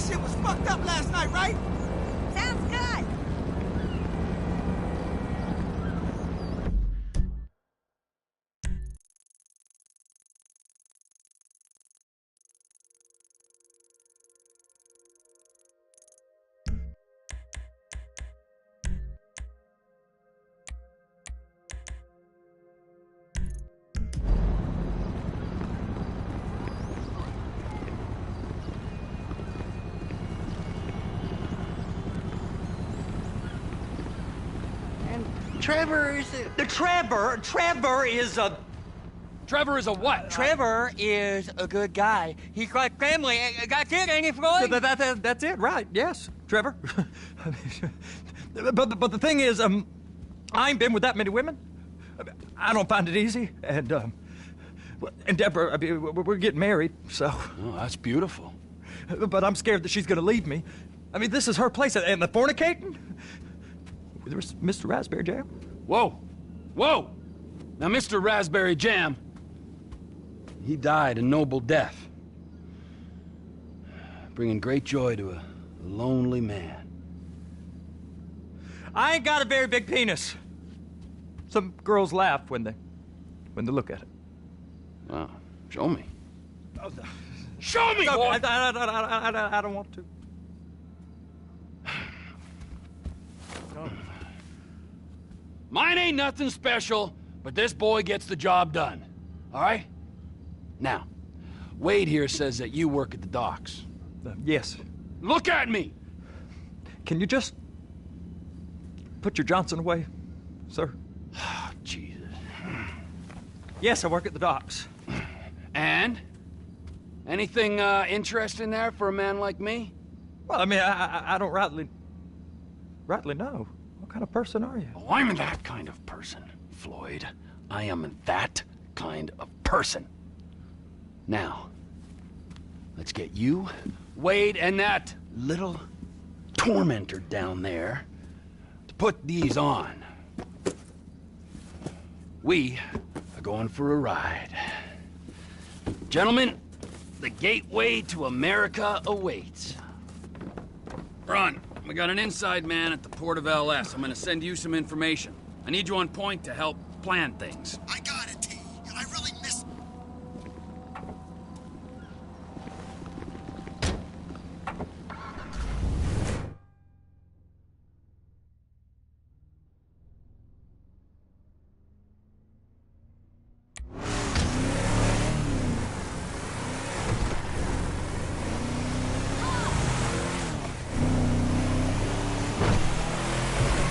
That shit was fucked up last night, right? Sounds good. Trevor is a... Trevor is a... Trevor is a what? Trevor is a good guy. He's like family. That's it, ain't he, Floyd? That's it, right, yes, Trevor. but the thing is, I ain't been with that many women. I don't find it easy, and Deborah, I mean, we're getting married, so... Oh, that's beautiful. But I'm scared that she's gonna leave me. I mean, this is her place, and the fornicating? There's Mr. Raspberry Jam. Whoa! Whoa! Now, Mr. Raspberry Jam, he died a noble death, bringing great joy to a lonely man. I ain't got a very big penis. Some girls laugh when they look at it. Oh, show me. Oh, Show me, no, boy! I don't want to. Mine ain't nothing special, but this boy gets the job done. All right? Now, Wade here says that you work at the docks. Yes. Look at me! Can you just put your Johnson away, sir? Oh, Jesus. Yes, I work at the docks. And? Anything interesting there for a man like me? Well, I mean, I don't rightly know. What kind of person are you? Oh, I'm that kind of person, Floyd. I am that kind of person. Now, let's get you, Wade, and that little tormentor down there to put these on. We are going for a ride. Gentlemen, the gateway to America awaits. Ron, we got an inside man at the port of LS. I'm gonna send you some information. I need you on point to help plan things. I got it, T. I really miss...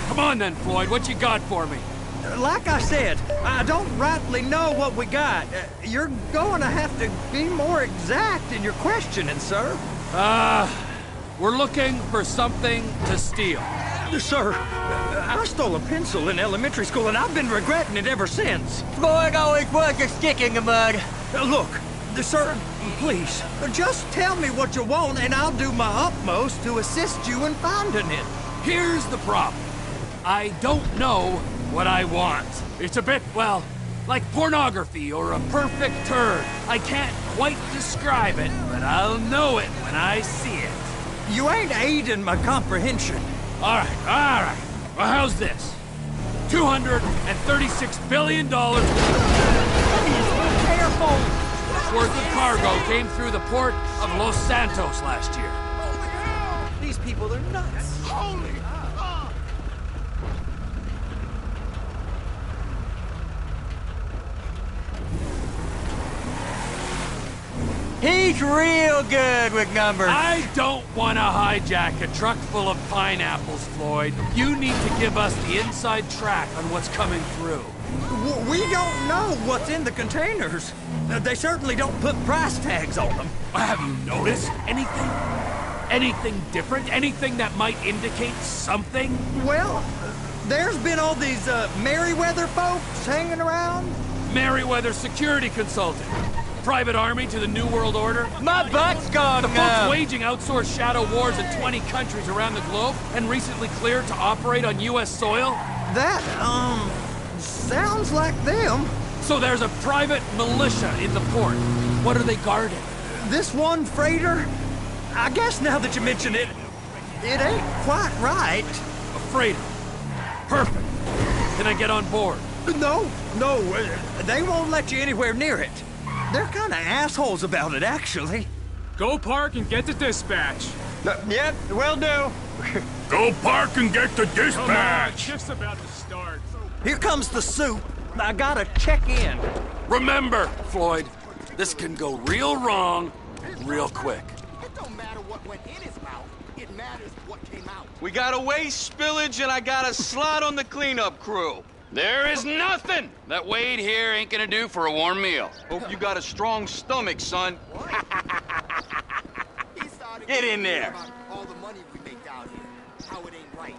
Come on then, Floyd, what you got for me? Like I said, I don't rightly know what we got. You're going to have to be more exact in your questioning, sir. We're looking for something to steal. Sir, I stole a pencil in elementary school, and I've been regretting it ever since. Floyd always was a stick in the mud. Look, sir, please, just tell me what you want, and I'll do my utmost to assist you in finding it. Here's the problem. I don't know what I want. It's a bit, well, like pornography or a perfect turd. I can't quite describe it, but I'll know it when I see it. You ain't aiding my comprehension. All right. Well, how's this? $236 billion Careful! worth of cargo came through the port of Los Santos last year. These people are nuts. Holy... He's real good with numbers. I don't want to hijack a truck full of pineapples, Floyd. You need to give us the inside track on what's coming through. We don't know what's in the containers. They certainly don't put price tags on them. Have you noticed anything? Anything different? Anything that might indicate something? Well, there's been all these Merryweather folks hanging around. Merryweather security consultant. Private army to the New World Order. My butt's gone The folks numb. waging outsourced shadow wars in 20 countries around the globe and recently cleared to operate on U.S. soil. That, sounds like them. So there's a private militia in the port. What are they guarding? This one freighter, I guess now that you mention it, it ain't quite right. Afraid. Perfect. Can I get on board? No, they won't let you anywhere near it. They're kind of assholes about it, actually. Go park and get to dispatch. Yep, will do. Go park and get the Come on, dispatch! shift's about to start. Here comes the soup. I gotta check in. Remember, Floyd, this can go real wrong real quick. It don't matter what went in his mouth. It matters what came out. We got a waste spillage and I got a slot on the cleanup crew. There is nothing that Wade here ain't gonna do for a warm meal. Hope you got a strong stomach, son. He started Get in getting there. about all the money we make down here. How it ain't right.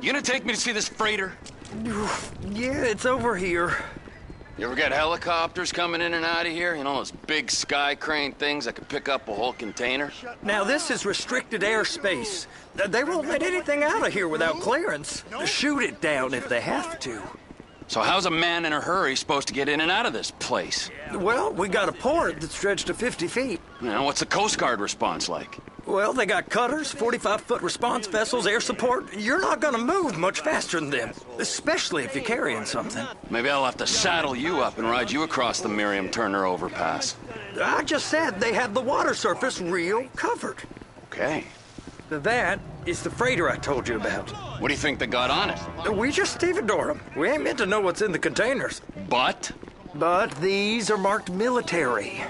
You gonna take me to see this freighter? Yeah, it's over here. You ever get helicopters coming in and out of here? You know, those big sky crane things that could pick up a whole container? Now, this is restricted airspace. They won't let anything out of here without clearance. Shoot it down if they have to. So how's a man in a hurry supposed to get in and out of this place? Well, we got a port that's stretched to 50 feet. You know, what's the Coast Guard response like? Well, they got cutters, 45-foot response vessels, air support. You're not gonna move much faster than them, especially if you're carrying something. Maybe I'll have to saddle you up and ride you across the Miriam Turner overpass. I just said they have the water surface real covered. Okay. That is the freighter I told you about. What do you think they got on it? We just stevedore them. We ain't meant to know what's in the containers. But? But these are marked military.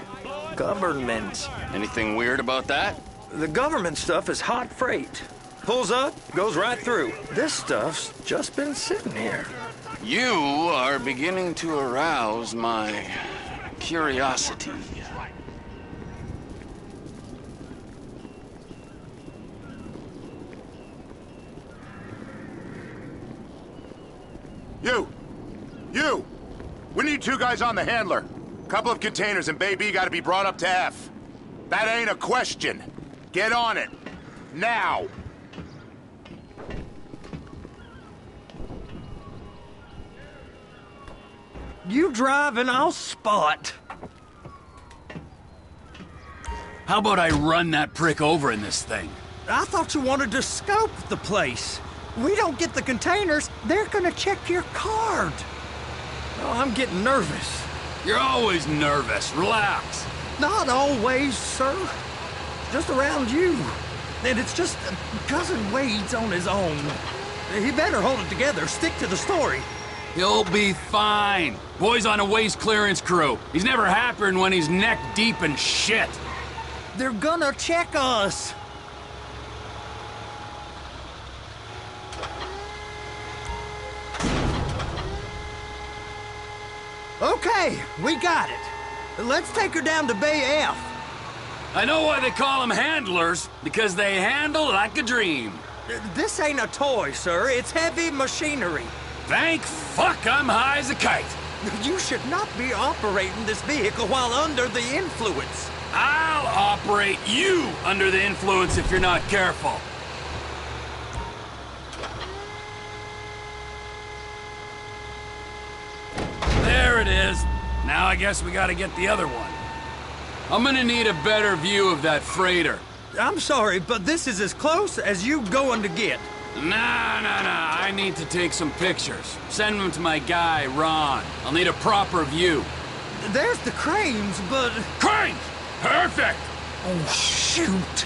Government. Anything weird about that? The government stuff is hot freight. Pulls up, goes right through. This stuff's just been sitting here. You are beginning to arouse my curiosity. You! We need 2 guys on the handler. Couple of containers and Baby gotta be brought up to F. That ain't a question. Get on it. Now! You drive and I'll spot. How about I run that prick over in this thing? I thought you wanted to scope the place. We don't get the containers, they're gonna check your card. Oh, I'm getting nervous. You're always nervous. Relax. Not always, sir. Just around you. And it's just Cousin Wade's on his own. He better hold it together, stick to the story. He'll be fine. Boy's on a waste clearance crew. He's never happier than when he's neck deep in shit. They're gonna check us. Okay, we got it. Let's take her down to Bay F. I know why they call them handlers, because they handle like a dream. This ain't a toy, sir. It's heavy machinery. Thank fuck I'm high as a kite. You should not be operating this vehicle while under the influence. I'll operate you under the influence if you're not careful. There it is. Now I guess we gotta get the other one. I'm gonna need a better view of that freighter. I'm sorry, but this is as close as you going to get. Nah. I need to take some pictures. Send them to my guy, Ron. I'll need a proper view. There's the cranes, but... Cranes! Perfect! Oh, shoot.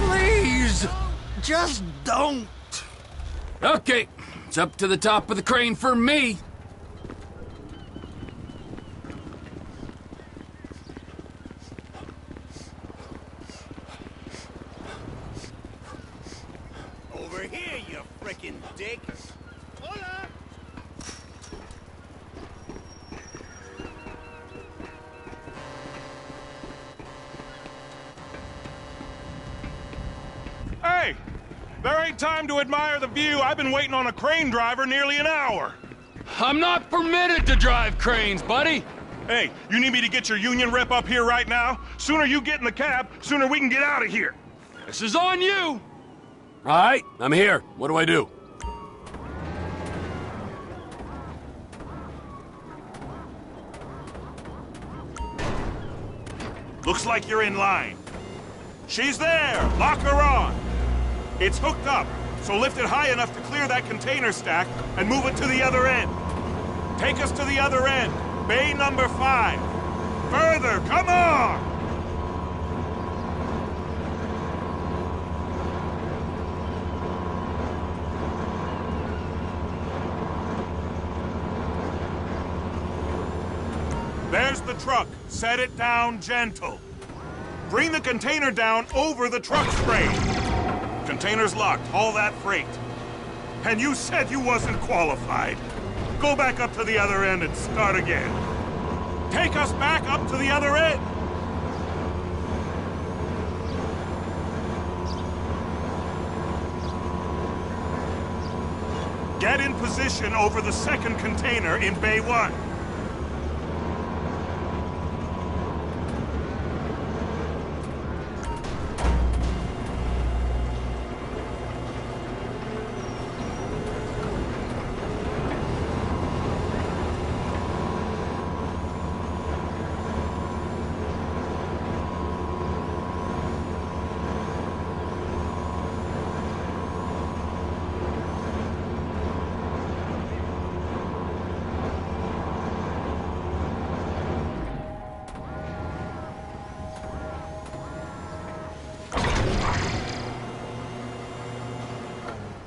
Please, just don't. Okay, it's up to the top of the crane for me. Over here, you frickin' dick. There ain't time to admire the view. I've been waiting on a crane driver nearly an hour. I'm not permitted to drive cranes, buddy. Hey, you need me to get your union rep up here right now? Sooner you get in the cab, sooner we can get out of here. This is on you. All right, I'm here. What do I do? Looks like you're in line. She's there! Lock her on! It's hooked up, so lift it high enough to clear that container stack and move it to the other end. Take us to the other end, bay number 5. Further, come on! There's the truck. Set it down gentle. Bring the container down over the truck's frame. Container's locked. Haul that freight. And you said you wasn't qualified. Go back up to the other end and start again. Take us back up to the other end. Get in position over the second container in Bay 1.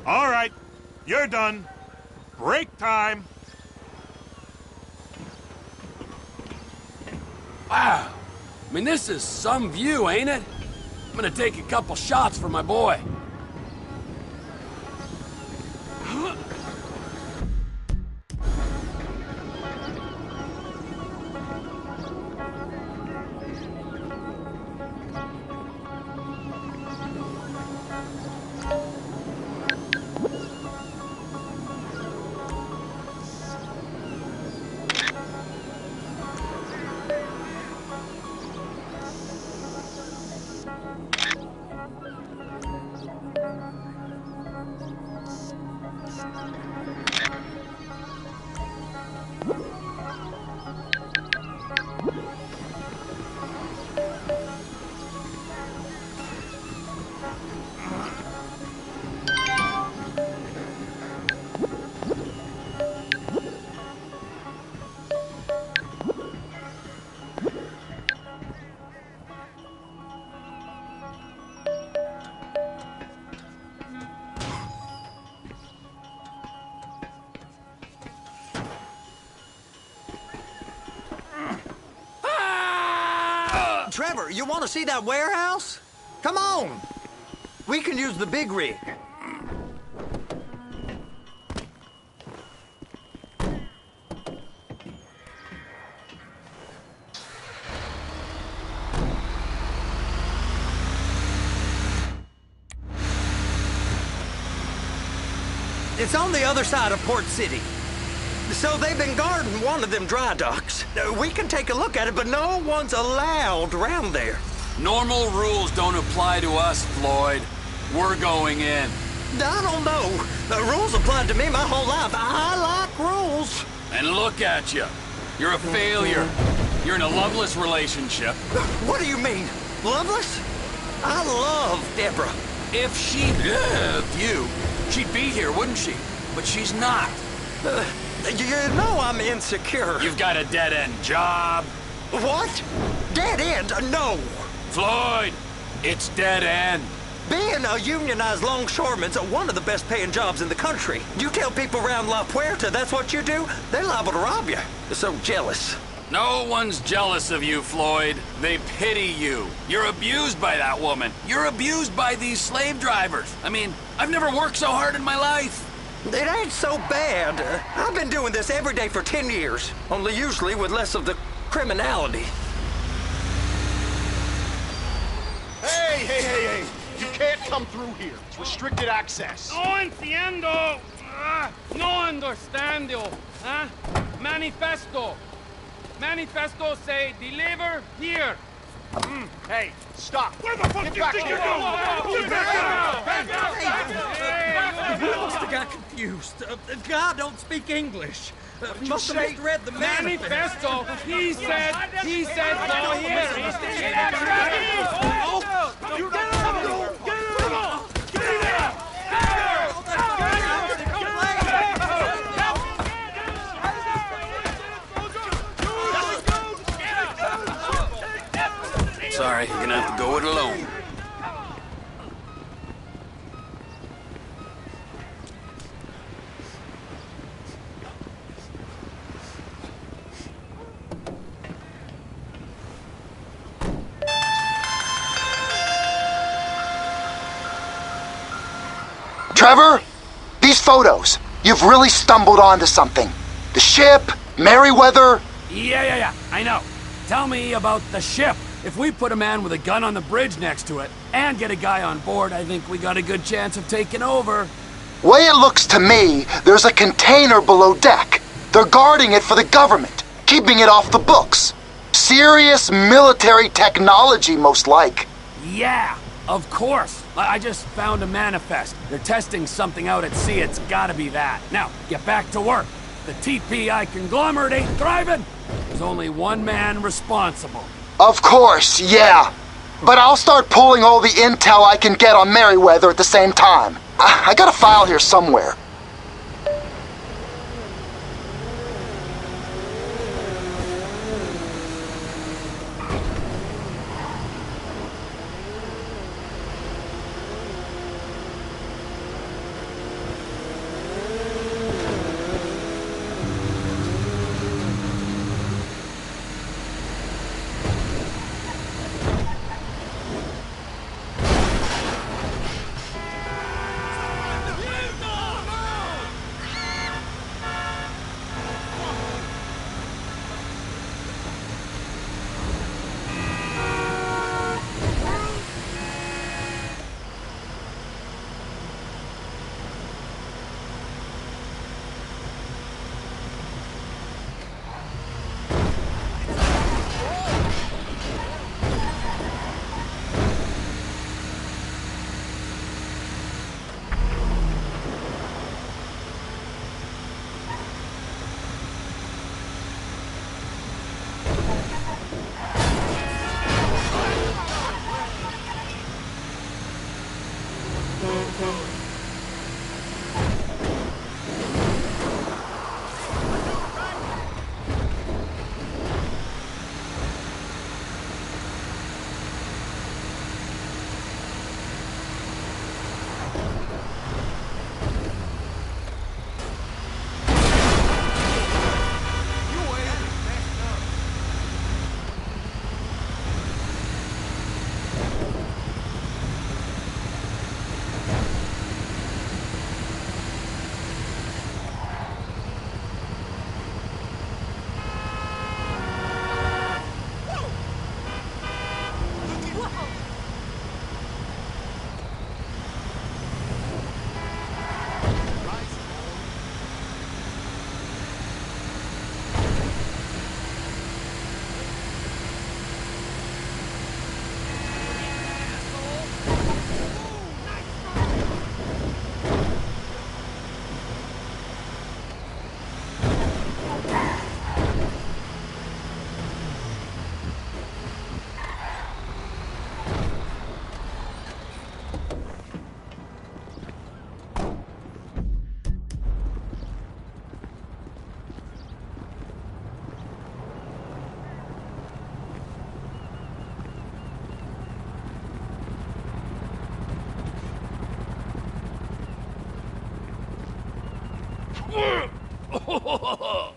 All right, you're done. Break time. Wow. I mean, this is some view, ain't it? I'm gonna take a couple shots for my boy. Trevor, you want to see that warehouse? Come on. We can use the big rig. It's on the other side of Port City. So they've been guarding one of them dry docks. We can take a look at it, but no one's allowed around there. Normal rules don't apply to us, Floyd. We're going in. I don't know. The rules applied to me my whole life. I like rules. And look at you. You're a failure. You're in a loveless relationship. What do you mean? Loveless? I love Deborah. If she loved you, she'd be here, wouldn't she? But she's not. You know I'm insecure. You've got a dead-end job. What? Dead end? No. Floyd, it's dead end. Being a unionized longshoreman's one of the best paying jobs in the country. You tell people around La Puerta that's what you do, they're liable to rob you. They're so jealous. No one's jealous of you, Floyd. They pity you. You're abused by that woman. You're abused by these slave drivers. I mean, I've never worked so hard in my life. It ain't so bad. I've been doing this every day for 10 years, only usually with less of the criminality. Hey! You can't come through here. It's restricted access. No entiendo. No understando. Huh? Manifesto. Manifesto say deliver here. Hey, stop. Where the fuck Get do you back think here. you're going? He must have got confused. God don't speak English. Must have misread the manifest. Manifesto. He said so here. Sorry, you're gonna have to go it alone. Trevor, these photos, you've really stumbled onto something. The ship, Merryweather. Yeah, I know. Tell me about the ship. If we put a man with a gun on the bridge next to it and get a guy on board, I think we got a good chance of taking over. Way it looks to me, there's a container below deck. They're guarding it for the government, keeping it off the books. Serious military technology, most like. Yeah, of course. I just found a manifest. They're testing something out at sea. It's gotta be that. Now, get back to work. The TPI conglomerate ain't thriving. There's only one man responsible. Of course, yeah. But I'll start pulling all the intel I can get on Merryweather at the same time. I got a file here somewhere.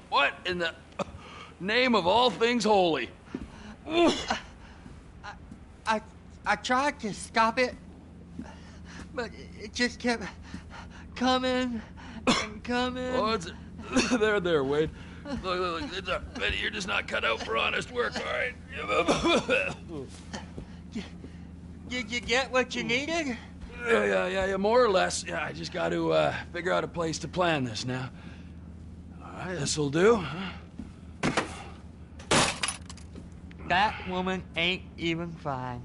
What in the name of all things holy? I tried to stop it, but it just kept coming and coming. Oh, it's there, Wade. Look, it's Betty, you're just not cut out for honest work, all right? Did you get what you needed? Yeah, more or less. Yeah, I just got to figure out a place to plan this now. All right, this'll do. That woman ain't even fine.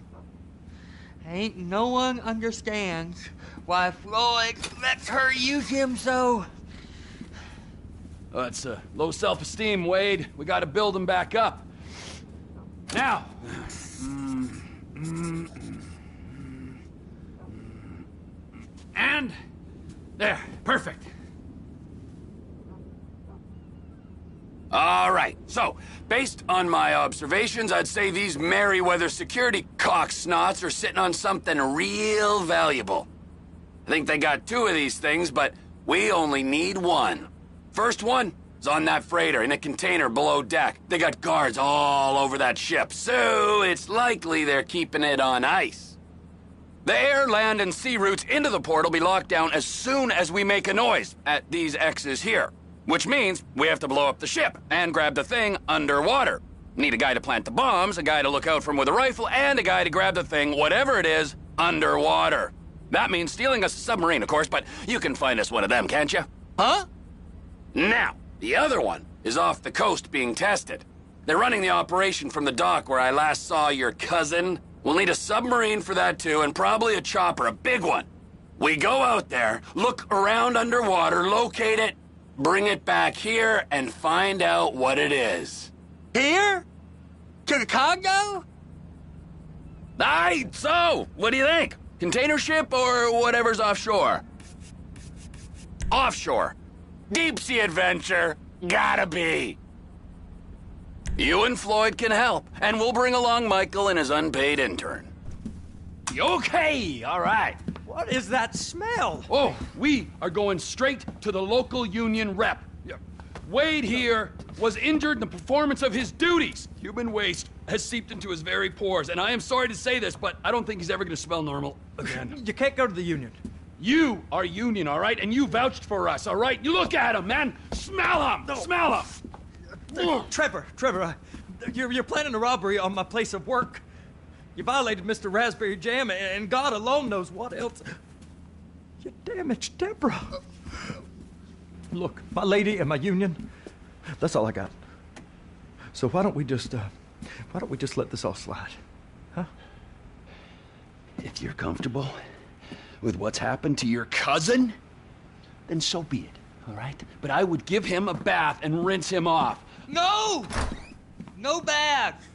Ain't no one understands why Floyd lets her use him so. It's low self-esteem, Wade. We got to build him back up. Now. And there, perfect. All right, so, based on my observations, I'd say these Merryweather security cocksnots are sitting on something real valuable. I think they got 2 of these things, but we only need 1. First one is on that freighter in a container below deck. They got guards all over that ship, so it's likely they're keeping it on ice. The air, land, and sea routes into the port will be locked down as soon as we make a noise at these X's here. Which means we have to blow up the ship and grab the thing underwater. Need a guy to plant the bombs, a guy to look out for him with a rifle, and a guy to grab the thing, whatever it is, underwater. That means stealing us a submarine, of course, but you can find us one of them, can't you? Huh? Now, the other one is off the coast being tested. They're running the operation from the dock where I last saw your cousin. We'll need a submarine for that too, and probably a chopper, a big one. We go out there, look around underwater, locate it, bring it back here, and find out what it is. Here? To the Congo? Aye, so, what do you think? Container ship or whatever's offshore? Offshore. Deep sea adventure. Gotta be. You and Floyd can help, and we'll bring along Michael and his unpaid intern. Okay, all right. What is that smell? Oh, we are going straight to the local union rep. Wade here was injured in the performance of his duties. Human waste has seeped into his very pores, and I am sorry to say this, but I don't think he's ever going to smell normal again. You can't go to the union. You are union, all right? And you vouched for us, all right? You look at him, man. Smell him. No. Smell him. Trevor, you're planning a robbery on my place of work. You violated Mr. Raspberry Jam, and God alone knows what else. You damaged Deborah. Look, my lady and my union, that's all I got. So why don't we just let this all slide, huh? If you're comfortable with what's happened to your cousin, then so be it, all right? But I would give him a bath and rinse him off. No! No baths!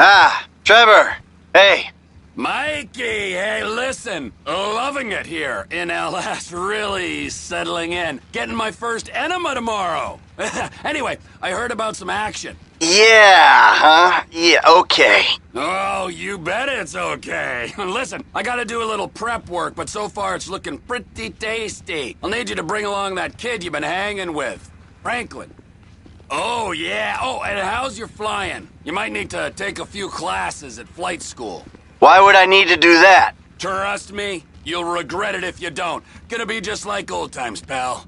Ah, Trevor. Hey. Mikey, hey, listen. Loving it here in LS. Really settling in. Getting my first enema tomorrow. Anyway, I heard about some action. Yeah, huh? Yeah, okay. Oh, you bet it's okay. Listen, I gotta do a little prep work, but so far it's looking pretty tasty. I'll need you to bring along that kid you've been hanging with, Franklin. Oh, yeah. Oh, and how's your flying? You might need to take a few classes at flight school. Why would I need to do that? Trust me, you'll regret it if you don't. Gonna be just like old times, pal.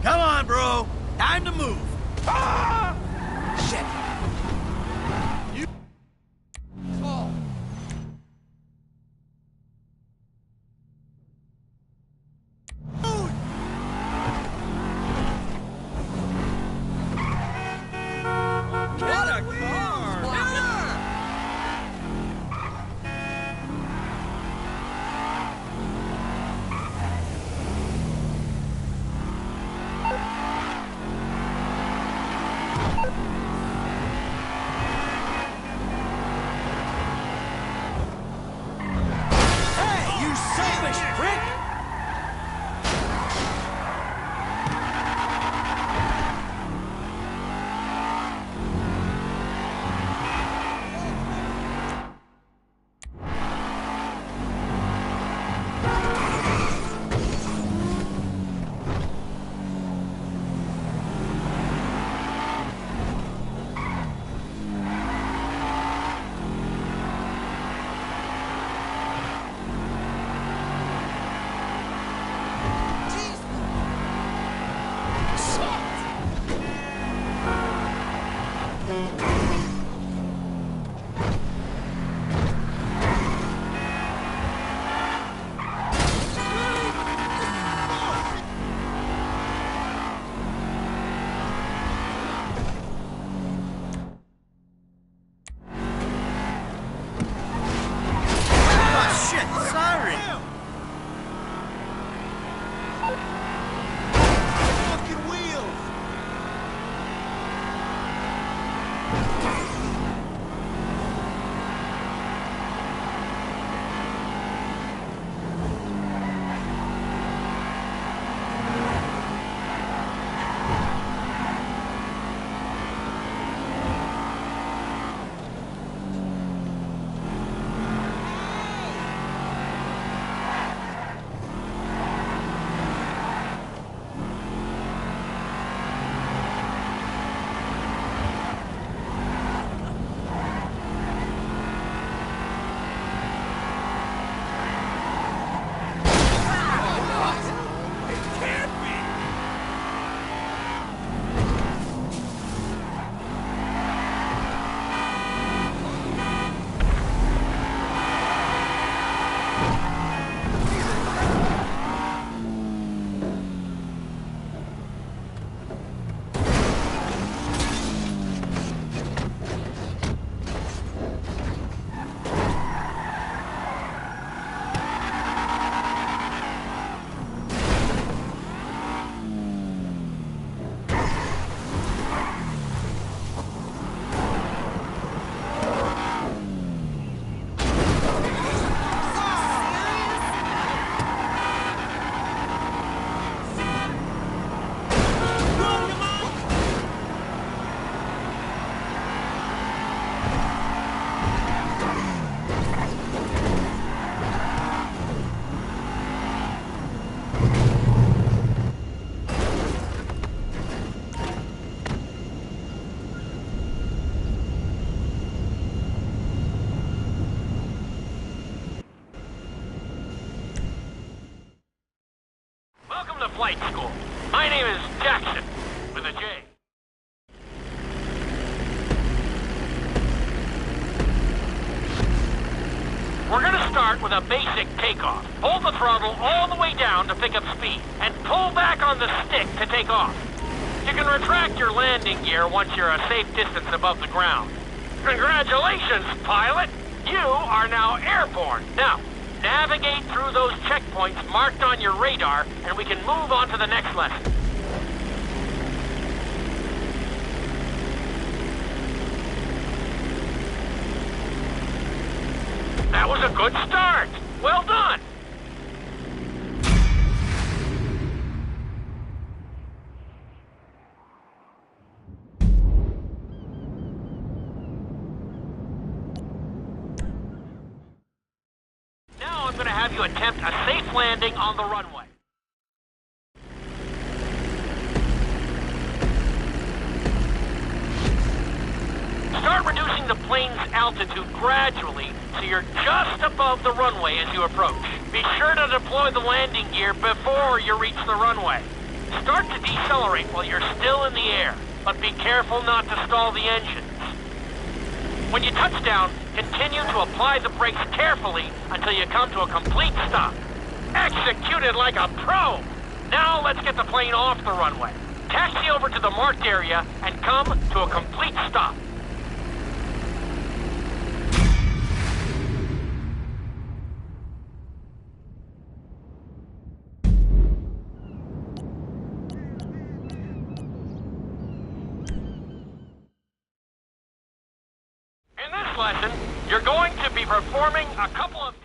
Come on, bro. Time to move. Ah! Shit. You... Oh. What a car! flight school. My name is Jackson, with a J. We're gonna start with a basic takeoff. Hold the throttle all the way down to pick up speed, and pull back on the stick to take off. You can retract your landing gear once you're a safe distance above the ground. Congratulations, pilot! You are now airborne. Now, navigate through those checkpoints marked on your radar, and we can move on to the next lesson. That was a good start. Well done. Now I'm going to have you attempt a safe landing on the runway. Start reducing the plane's altitude gradually so you're just above the runway as you approach. Be sure to deploy the landing gear before you reach the runway. Start to decelerate while you're still in the air, but be careful not to stall the engines. When you touch down, continue to apply the brakes carefully until you come to a complete stop. Executed like a pro! Now let's get the plane off the runway. Taxi over to the marked area and come to a complete stop. In this lesson, you're going to be performing a couple of...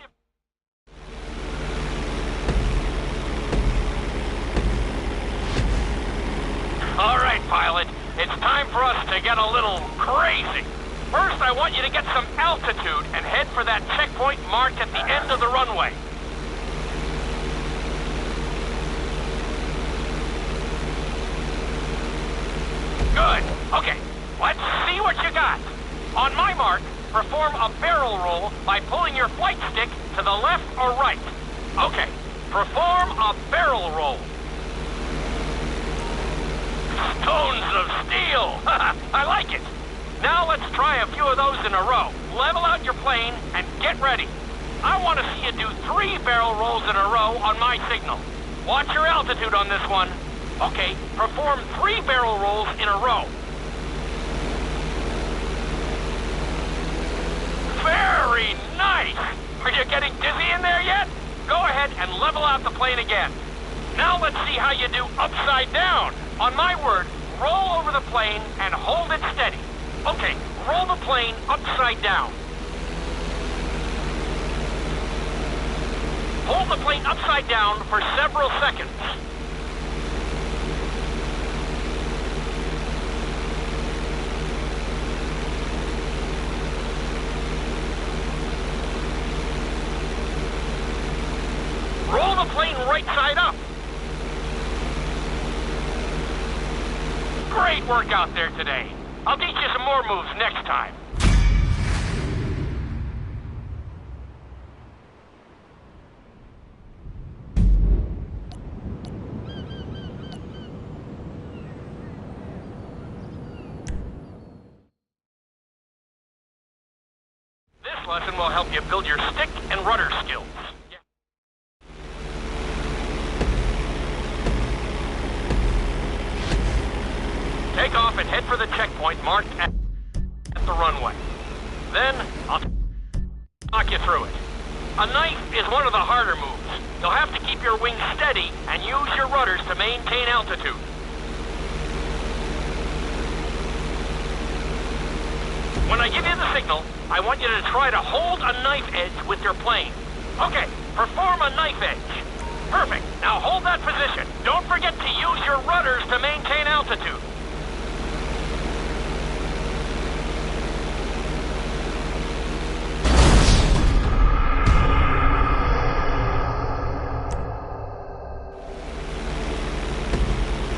All right, pilot. It's time for us to get a little crazy. First, I want you to get some altitude and head for that checkpoint marked at the end of the runway. Good. Okay, let's see what you got. On my mark, perform a barrel roll by pulling your flight stick to the left or right. Okay, perform a barrel roll. Stones of steel! I like it! Now let's try a few of those in a row. Level out your plane and get ready. I want to see you do 3 barrel rolls in a row on my signal. Watch your altitude on this one. Okay, perform 3 barrel rolls in a row. Very nice! Are you getting dizzy in there yet? Go ahead and level out the plane again. Now let's see how you do upside down. On my word, roll over the plane and hold it steady. Okay, roll the plane upside down. Hold the plane upside down for several seconds. Roll the plane right side up. Great work out there today. I'll teach you some more moves next time. This lesson will help you build your stick and rudder skills. Take off and head for the checkpoint marked at the runway. Then, I'll talk you through it. A knife is one of the harder moves. You'll have to keep your wings steady and use your rudders to maintain altitude. When I give you the signal, I want you to try to hold a knife edge with your plane. Okay, perform a knife edge. Perfect. Now hold that position. Don't forget to use your rudders to maintain altitude.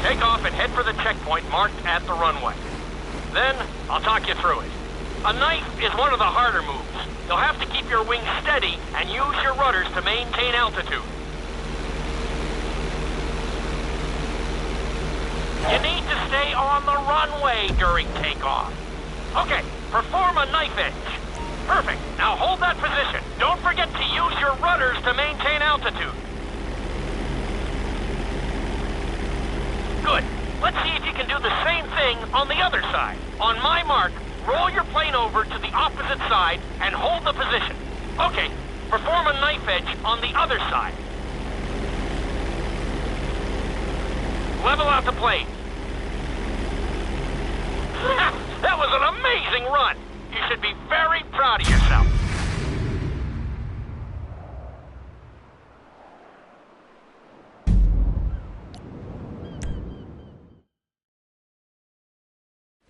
Take off and head for the checkpoint marked at the runway. Then, I'll talk you through it. A knife is one of the harder moves. You'll have to keep your wings steady and use your rudders to maintain altitude. You need to stay on the runway during takeoff. Okay, perform a knife edge. Perfect. Now hold that position. Don't forget to use your rudders to maintain altitude. Good. Let's see if you can do the same thing on the other side. On my mark, roll your plane over to the opposite side and hold the position. Okay, perform a knife edge on the other side. Level out the plane. That was an amazing run. You should be very proud of yourself.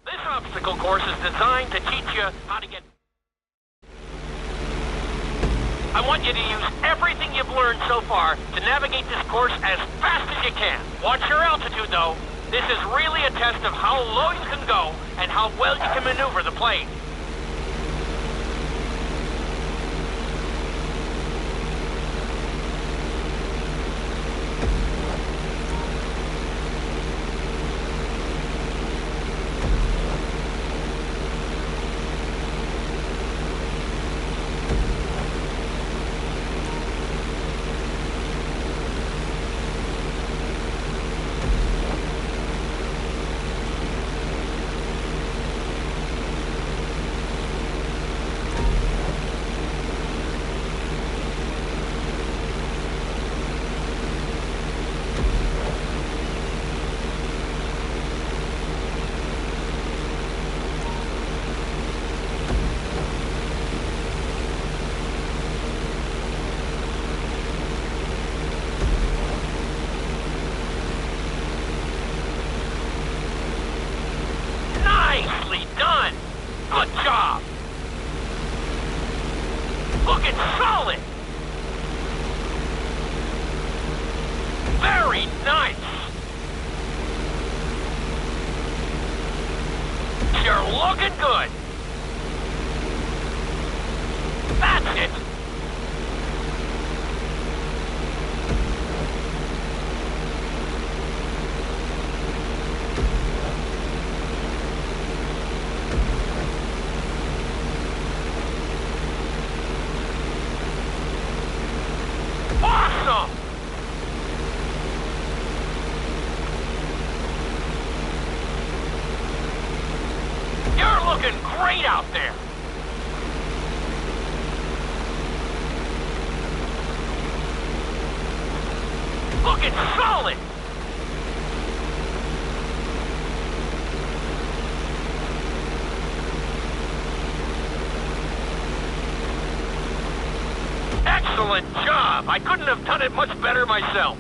This obstacle course is designed to teach you how to get... I want you to use everything you've learned so far to navigate this course as fast as you can. Watch your altitude, though. This is really a test of how low you can go and how well you can maneuver the plane. Nicely done! Good job! Looking solid! Very nice! You're looking good! That's it! Awesome! You're looking great out there! Looking solid! Excellent job! I couldn't have done it much better myself.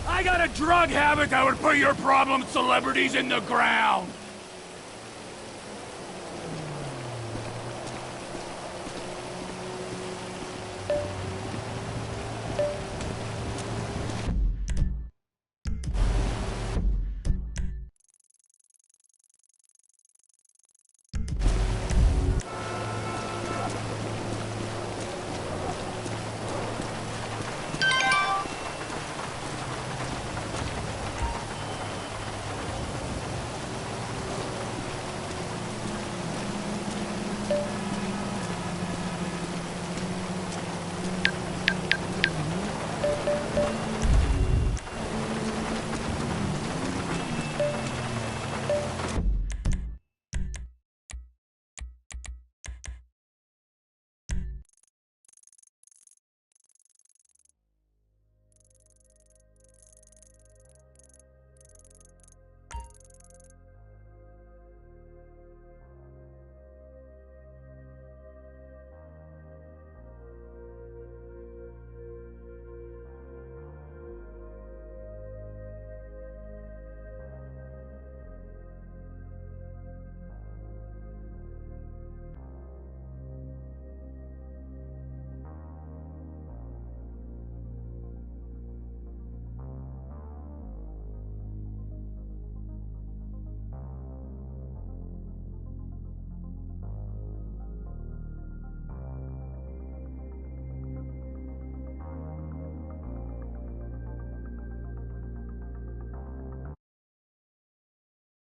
I got a drug habit that would put your problem celebrities in the ground.